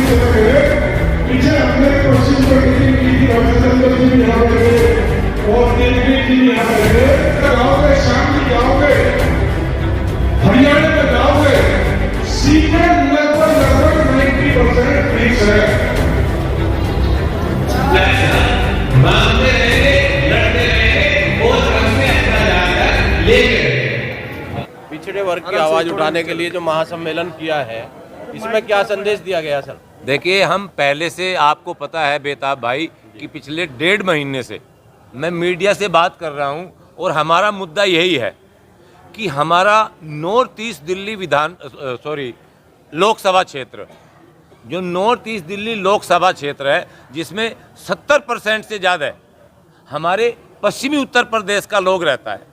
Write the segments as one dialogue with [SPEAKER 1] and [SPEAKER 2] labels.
[SPEAKER 1] पीछे अपने पश्चिम को और गाँव में शाम जाओगे, हरियाणा में जाओगे, सीटें लगभग 90% फिक्स है।
[SPEAKER 2] मांगते रहेंगे, लड़ते रहेंगे और हमसे अच्छा जाकर लेंगे।
[SPEAKER 3] पिछड़े वर्ग की आवाज उठाने के लिए जो महासम्मेलन किया है, इसमें क्या संदेश दिया गया सर?
[SPEAKER 4] देखिए, हम पहले से आपको पता है बेताब भाई कि पिछले 1.5 महीने से मैं मीडिया से बात कर रहा हूं और हमारा मुद्दा यही है कि हमारा नॉर्थ ईस्ट दिल्ली लोकसभा क्षेत्र, जो नॉर्थ ईस्ट दिल्ली लोकसभा क्षेत्र है, जिसमें 70% से ज़्यादा हमारे पश्चिमी उत्तर प्रदेश का लोग रहता है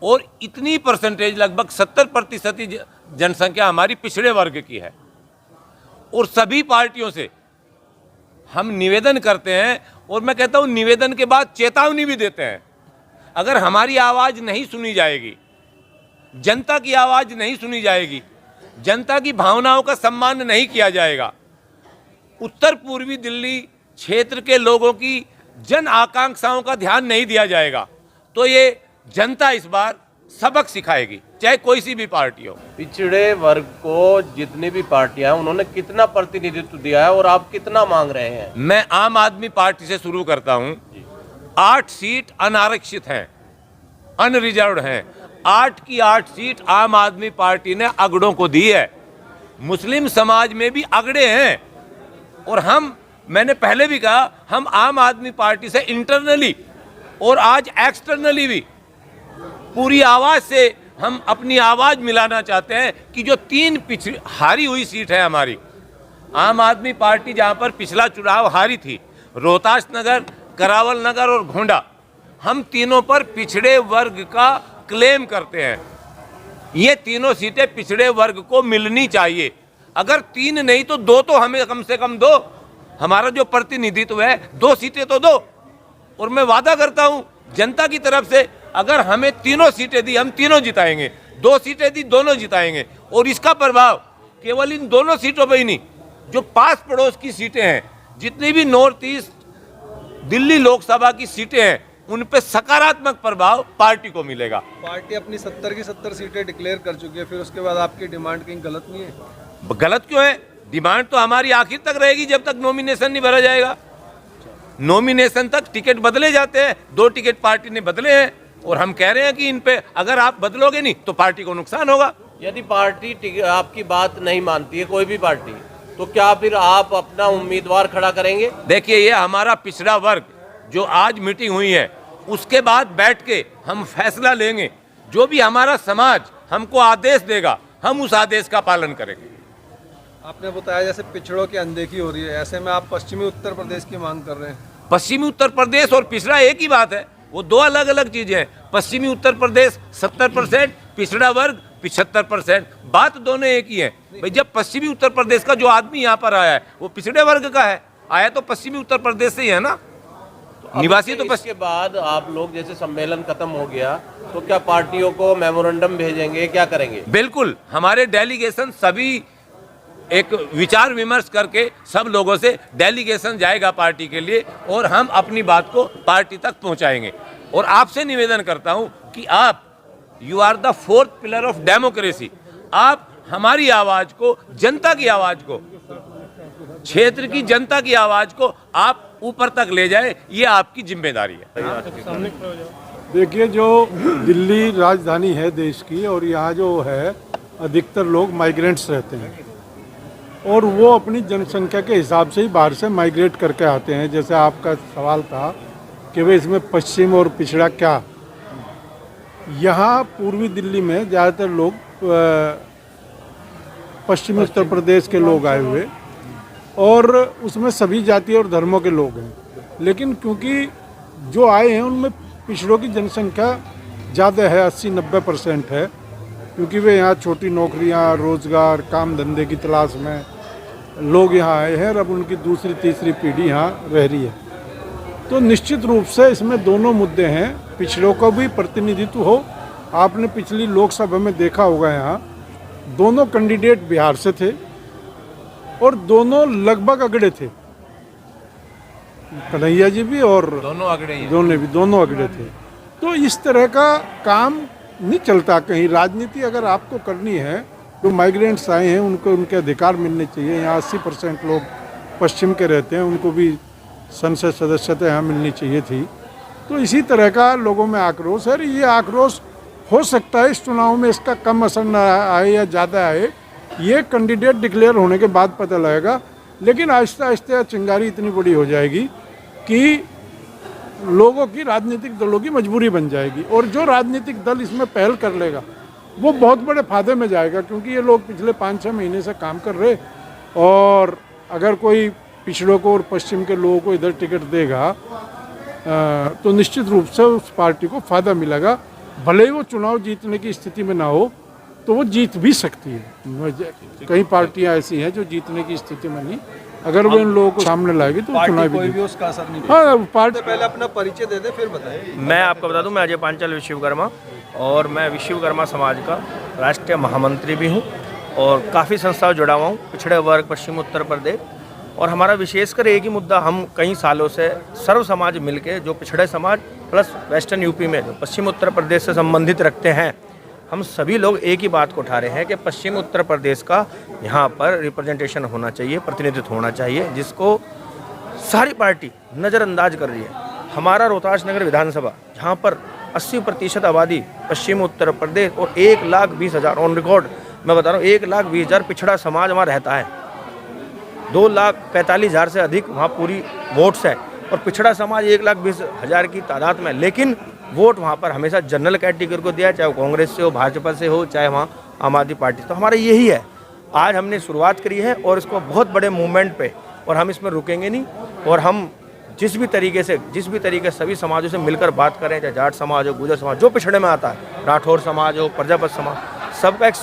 [SPEAKER 4] और इतनी परसेंटेज लगभग 70% जनसंख्या हमारी पिछड़े वर्ग की है। और सभी पार्टियों से हम निवेदन करते हैं और मैं कहता हूं निवेदन के बाद चेतावनी भी देते हैं, अगर हमारी आवाज़ नहीं सुनी जाएगी, जनता की आवाज़ नहीं सुनी जाएगी, जनता की भावनाओं का सम्मान नहीं किया जाएगा, उत्तर पूर्वी दिल्ली क्षेत्र के लोगों की जन आकांक्षाओं का ध्यान नहीं दिया जाएगा, तो ये जनता इस बार सबक सिखाएगी, चाहे कोई सी भी पार्टी हो।
[SPEAKER 3] पिछड़े वर्ग को जितनी भी पार्टियां हैं, उन्होंने कितना प्रतिनिधित्व दिया है और आप कितना मांग रहे हैं?
[SPEAKER 4] मैं आम आदमी पार्टी से शुरू करता हूं। 8 सीट अनारक्षित हैं, अनरिजर्व्ड हैं। 8 की 8 सीट आम आदमी पार्टी ने अगड़ों को दी है। मुस्लिम समाज में भी अगड़े हैं और मैंने पहले भी कहा, हम आम आदमी पार्टी से इंटरनली और आज एक्सटर्नली भी पूरी आवाज से हम अपनी आवाज मिलाना चाहते हैं कि जो 3 हारी हुई सीट है हमारी, आम आदमी पार्टी जहां पर पिछला चुनाव हारी थी, रोहतास नगर, करावल नगर और गोंडा, हम तीनों पर पिछड़े वर्ग का क्लेम करते हैं। ये तीनों सीटें पिछड़े वर्ग को मिलनी चाहिए। अगर 3 नहीं तो 2 तो हमें कम से कम दो। हमारा जो प्रतिनिधित्व है 2 सीटें तो दो। और मैं वादा करता हूं जनता की तरफ से, अगर हमें 3 सीटें दी, हम तीनों जिताएंगे। 2 सीटें दी, दोनों जिताएंगे। और इसका प्रभाव केवल इन दोनों सीटों पर ही नहीं, जो पास पड़ोस की सीटें हैं, जितनी भी नॉर्थ ईस्ट दिल्ली लोकसभा की सीटें हैं, उन पे सकारात्मक प्रभाव पार्टी को मिलेगा।
[SPEAKER 5] पार्टी अपनी 70 की 70 सीटें डिक्लेयर कर चुकी है, फिर उसके बाद आपकी डिमांड कहीं गलत नहीं है?
[SPEAKER 4] गलत क्यों है? डिमांड तो हमारी आखिर तक रहेगी जब तक नॉमिनेशन नहीं भरा जाएगा। नॉमिनेशन तक टिकट बदले जाते हैं, 2 टिकट पार्टी ने बदले हैं और हम कह रहे हैं कि इन पे अगर आप बदलोगे नहीं तो पार्टी को नुकसान होगा।
[SPEAKER 3] यदि पार्टी आपकी बात नहीं मानती है, कोई भी पार्टी, तो क्या फिर आप अपना उम्मीदवार खड़ा करेंगे?
[SPEAKER 4] देखिए, ये हमारा पिछड़ा वर्ग जो आज मीटिंग हुई है, उसके बाद बैठ के हम फैसला लेंगे। जो भी हमारा समाज हमको आदेश देगा, हम उस आदेश का पालन करेंगे।
[SPEAKER 5] आपने बताया जैसे पिछड़ों की अनदेखी हो रही है, ऐसे में आप पश्चिमी उत्तर प्रदेश की मांग कर रहे हैं।
[SPEAKER 4] पश्चिमी उत्तर प्रदेश और पिछड़ा एक ही बात है, वो 2 अलग अलग चीजें हैं। पश्चिमी उत्तर प्रदेश 70%, पिछड़ा वर्ग 75%, बात दोनों एक ही है। भाई, जब पश्चिमी उत्तर प्रदेश का जो आदमी यहाँ पर आया है वो पिछड़े वर्ग का है, आया तो पश्चिमी उत्तर प्रदेश से ही है ना, निवासी तो
[SPEAKER 3] इसके बाद आप लोग जैसे सम्मेलन खत्म हो गया तो क्या पार्टियों को मेमोरेंडम भेजेंगे, क्या करेंगे?
[SPEAKER 4] बिल्कुल, हमारे डेलीगेशन सभी एक विचार विमर्श करके सब लोगों से डेलीगेशन जाएगा पार्टी के लिए और हम अपनी बात को पार्टी तक पहुंचाएंगे। और आपसे निवेदन करता हूं कि आप, you are the 4th pillar of democracy, आप हमारी आवाज को, जनता की आवाज को, क्षेत्र की जनता की आवाज को आप ऊपर तक ले जाए, ये आपकी जिम्मेदारी है।
[SPEAKER 6] देखिए, जो दिल्ली राजधानी है देश की और यहाँ जो है अधिकतर लोग माइग्रेंट्स रहते हैं और वो अपनी जनसंख्या के हिसाब से ही बाहर से माइग्रेट करके आते हैं। जैसे आपका सवाल था कि वे इसमें पश्चिम और पिछड़ा क्या, यहाँ पूर्वी दिल्ली में ज़्यादातर लोग पश्चिमी उत्तर प्रदेश के लोग आए हुए और उसमें सभी जाति और धर्मों के लोग हैं, लेकिन क्योंकि जो आए हैं उनमें पिछड़ों की जनसंख्या ज़्यादा है, 80-90% है, क्योंकि वे यहाँ छोटी नौकरियाँ, रोज़गार, काम धंधे की तलाश में लोग यहाँ आए हैं और अब उनकी दूसरी तीसरी पीढ़ी यहाँ रह रही है। तो निश्चित रूप से इसमें दोनों मुद्दे हैं, पिछड़ों का भी प्रतिनिधित्व हो। आपने पिछली लोकसभा में देखा होगा, यहाँ दोनों कैंडिडेट बिहार से थे और दोनों लगभग अगड़े थे, कन्हैया जी भी और
[SPEAKER 4] दोनों अगड़े ही हैं।
[SPEAKER 6] दोनों अगड़े थे। तो इस तरह का काम नहीं चलता कहीं। राजनीति अगर आपको करनी है, जो माइग्रेंट्स आए हैं उनको उनके अधिकार मिलने चाहिए। यहाँ 80% लोग पश्चिम के रहते हैं, उनको भी संसद सदस्यता यहाँ मिलनी चाहिए थी। तो इसी तरह का लोगों में आक्रोश है। ये आक्रोश हो सकता है इस चुनाव में इसका कम असर न आए या ज़्यादा आए, ये कैंडिडेट डिक्लेयर होने के बाद पता लगेगा। लेकिन आहिस्ता आहिस्ता चिंगारी इतनी बड़ी हो जाएगी कि लोगों की, राजनीतिक दलों की मजबूरी बन जाएगी। और जो राजनीतिक दल इसमें पहल कर लेगा वो बहुत बड़े फायदे में जाएगा, क्योंकि ये लोग पिछले 5-6 महीने से काम कर रहे। और अगर कोई पिछड़ों को और पश्चिम के लोगों को इधर टिकट देगा तो निश्चित रूप से उस पार्टी को फायदा मिलेगा। भले ही वो चुनाव जीतने की स्थिति में ना हो तो वो जीत भी सकती है। कई पार्टियां ऐसी हैं जो जीतने की स्थिति में नहीं, अगर वो इन लोगों को सामने लाएगी तो चुनाव
[SPEAKER 5] कोई
[SPEAKER 6] भी
[SPEAKER 5] भी उसका असर नहीं।
[SPEAKER 6] हाँ, पार्टी
[SPEAKER 5] पहले अपना परिचय दे दे फिर बताएं।
[SPEAKER 7] मैं आपको बता दूं, मैं अजय पांचाल विश्वकर्मा, और मैं विश्वकर्मा समाज का राष्ट्रीय महामंत्री भी हूं और काफ़ी संस्थाओं जुड़ा हुआ हूं, पिछड़े वर्ग पश्चिम उत्तर प्रदेश। और हमारा विशेषकर एक ही मुद्दा, हम कई सालों से सर्व समाज मिलके, जो पिछड़े समाज प्लस वेस्टर्न यूपी में जो पश्चिम उत्तर प्रदेश से संबंधित रखते हैं, हम सभी लोग एक ही बात को उठा रहे हैं कि पश्चिम उत्तर प्रदेश का यहाँ पर रिप्रेजेंटेशन होना चाहिए, प्रतिनिधित्व होना चाहिए, जिसको सारी पार्टी नज़रअंदाज कर रही है। हमारा रोहतास नगर विधानसभा, जहाँ पर 80% आबादी पश्चिम उत्तर प्रदेश और 1,20,000 ऑन रिकॉर्ड मैं बता रहा हूँ, 1,20,000 पिछड़ा समाज वहाँ रहता है। 2,45,000 से अधिक वहाँ पूरी वोट्स है और पिछड़ा समाज 1,20,000 की तादाद में। लेकिन वोट वहाँ पर हमेशा जनरल कैटेगरी को दिया, चाहे वो कांग्रेस से हो, भाजपा से हो, चाहे वहाँ आम आदमी पार्टी। तो हमारा यही है, आज हमने शुरुआत करी है और इसको बहुत बड़े मूवमेंट पे, और हम इसमें रुकेंगे नहीं। और हम जिस भी तरीके से सभी समाजों से मिलकर बात करें, चाहे जाट समाज हो, गुजर समाज, जो पिछड़े में आता है, राठौर समाज हो, प्रजापत समाज, सबका एक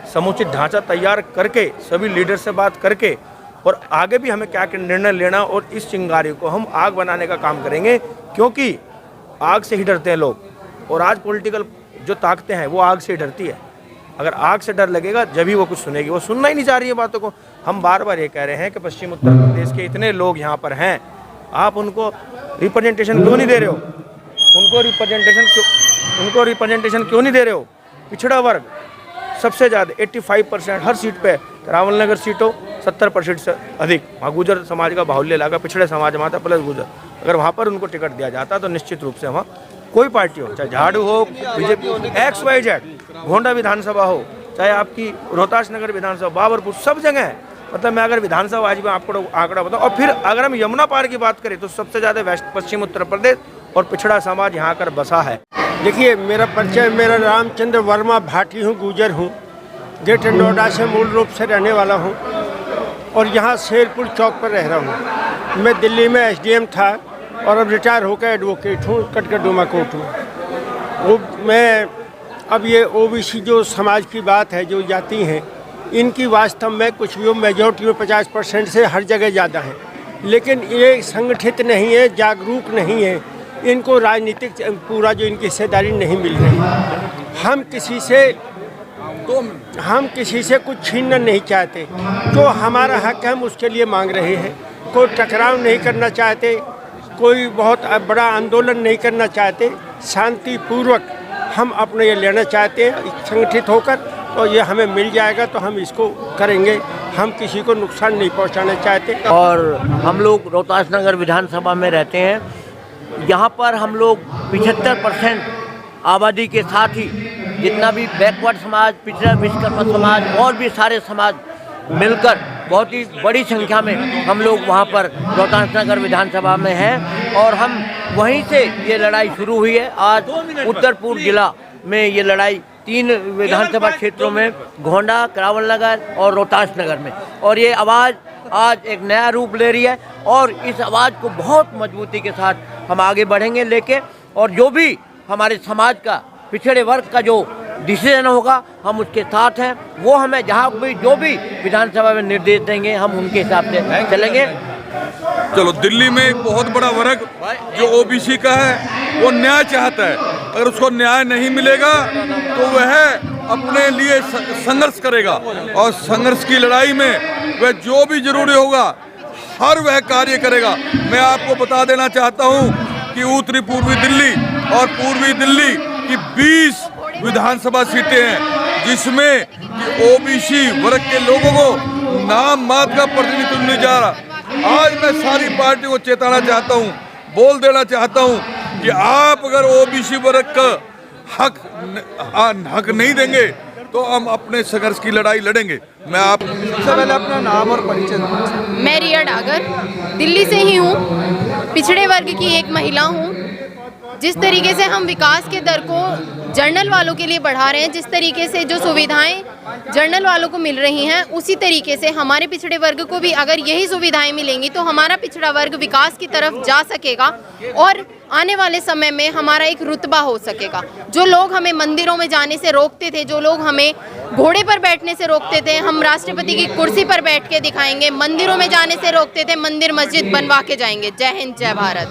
[SPEAKER 7] समुचित ढांचा तैयार करके, सभी लीडर से बात करके, और आगे भी हमें क्या निर्णय लेना, और इस चिंगारी को हम आग बनाने का काम करेंगे। क्योंकि आग से ही डरते हैं लोग, और आज पॉलिटिकल जो ताकतें हैं वो आग से ही डरती है। अगर आग से डर लगेगा जब ही वो कुछ सुनेगी, वो सुनना ही नहीं चाह रही है बातों को। हम बार बार ये कह रहे हैं कि पश्चिम उत्तर प्रदेश के इतने लोग यहाँ पर हैं, आप उनको रिप्रेजेंटेशन क्यों नहीं दे रहे हो? उनको रिप्रेजेंटेशन क्यों नहीं दे रहे हो? पिछड़ा वर्ग सबसे ज़्यादा 85% हर सीट पे, रावल नगर सीट हो 70% से अधिक, वहाँ गुजर समाज का बाहुल्य इलाका, पिछड़े समाज में आता प्लस गुजर, अगर वहाँ पर उनको टिकट दिया जाता तो निश्चित रूप से वहाँ कोई पार्टी हो, चाहे झाड़ू हो, बीजेपी, XYZ, गोंडा विधानसभा हो, चाहे आपकी रोहतास नगर विधानसभा, बाबरपुर, सब जगह है। मतलब मैं अगर विधानसभा आज मैं आपको आंकड़ा बताऊँ, और फिर अगर हम यमुना पार की बात करें तो सबसे ज़्यादा पश्चिम उत्तर प्रदेश और पिछड़ा समाज यहाँ कर बसा है।
[SPEAKER 8] देखिए, मेरा परिचय, मेरा रामचंद्र वर्मा भाटी हूँ, गुजर हूँ, ग्रेटर नोएडा से मूल रूप से रहने वाला हूँ और यहाँ शेरपुर चौक पर रह रहा हूँ। मैं दिल्ली में SDM था और अब रिटायर होकर एडवोकेट हूँ, कटकडुमा कोर्ट हूँ। वो मैं अब ये OBC जो समाज की बात है, जो जाति हैं, इनकी वास्तव में कुछ भी मेजॉरिटी में 50% से हर जगह ज़्यादा है, लेकिन ये संगठित नहीं है, जागरूक नहीं है, इनको राजनीतिक पूरा जो इनकी हिस्सेदारी नहीं मिल रही। हम किसी से कुछ छीनना नहीं चाहते, जो हमारा हक है हम उसके लिए मांग रहे हैं। कोई टकराव नहीं करना चाहते, कोई बहुत बड़ा आंदोलन नहीं करना चाहते, शांतिपूर्वक हम अपने ये लेना चाहते हैं संगठित होकर, और ये हमें मिल जाएगा तो हम इसको करेंगे। हम किसी को नुकसान नहीं पहुंचाना चाहते।
[SPEAKER 9] और हम लोग रोहतास नगर विधानसभा में रहते हैं। यहाँ पर हम लोग 75% आबादी के साथ ही जितना भी बैकवर्ड समाज, पिछड़ा विश्वकर्मा समाज और भी सारे समाज मिलकर बहुत ही बड़ी संख्या में हम लोग वहाँ पर रोहतास नगर विधानसभा में हैं। और हम वहीं से ये लड़ाई शुरू हुई है। आज उत्तर पूर्व जिला में ये लड़ाई 3 विधानसभा क्षेत्रों में, गोंडा, करावल नगर और रोहतास नगर में, और ये आवाज़ आज एक नया रूप ले रही है। और इस आवाज़ को बहुत मजबूती के साथ हम आगे बढ़ेंगे लेके, और जो भी हमारे समाज का, पिछड़े वर्ग का जो डिसीजन होगा हम उसके साथ हैं। वो हमें जहाँ भी जो भी विधानसभा में निर्देश देंगे हम उनके हिसाब से चलेंगे।
[SPEAKER 10] चलो, दिल्ली में एक बहुत बड़ा वर्ग जो OBC का है वो न्याय चाहता है। अगर उसको न्याय नहीं मिलेगा तो वह अपने लिए संघर्ष करेगा और संघर्ष की लड़ाई में वह जो भी जरूरी होगा हर वह कार्य करेगा। मैं आपको बता देना चाहता हूं कि उत्तरी पूर्वी दिल्ली और पूर्वी दिल्ली की 20 विधानसभा सीटें हैं जिसमें कि ओबीसी वर्ग के लोगों को नाम मात्र का प्रतिनिधित्व नहीं जा रहा। आज मैं सारी पार्टी को चेताना चाहता हूं, बोल देना चाहता हूं कि आप अगर ओबीसी वर्ग का हक नहीं देंगे तो हम अपने संघर्ष की लड़ाई लड़ेंगे। मैं आप
[SPEAKER 5] सबसे पहले अपना नाम और परिचय दूँ।
[SPEAKER 11] मैं रिया डागर दिल्ली से ही हूँ, पिछड़े वर्ग की एक महिला हूँ। जिस तरीके से हम विकास के दर को जर्नल वालों के लिए बढ़ा रहे हैं, जिस तरीके से जो सुविधाएं जर्नल वालों को मिल रही हैं, उसी तरीके से हमारे पिछड़े वर्ग को भी अगर यही सुविधाएं मिलेंगी तो हमारा पिछड़ा वर्ग विकास की तरफ जा सकेगा और आने वाले समय में हमारा एक रुतबा हो सकेगा। जो लोग हमें मंदिरों में जाने से रोकते थे, जो लोग हमें घोड़े पर बैठने से रोकते थे, हम राष्ट्रपति की कुर्सी पर बैठ के दिखाएंगे। मंदिरों में जाने से रोकते थे, मंदिर मस्जिद बनवा के जाएंगे। जय हिंद, जय भारत।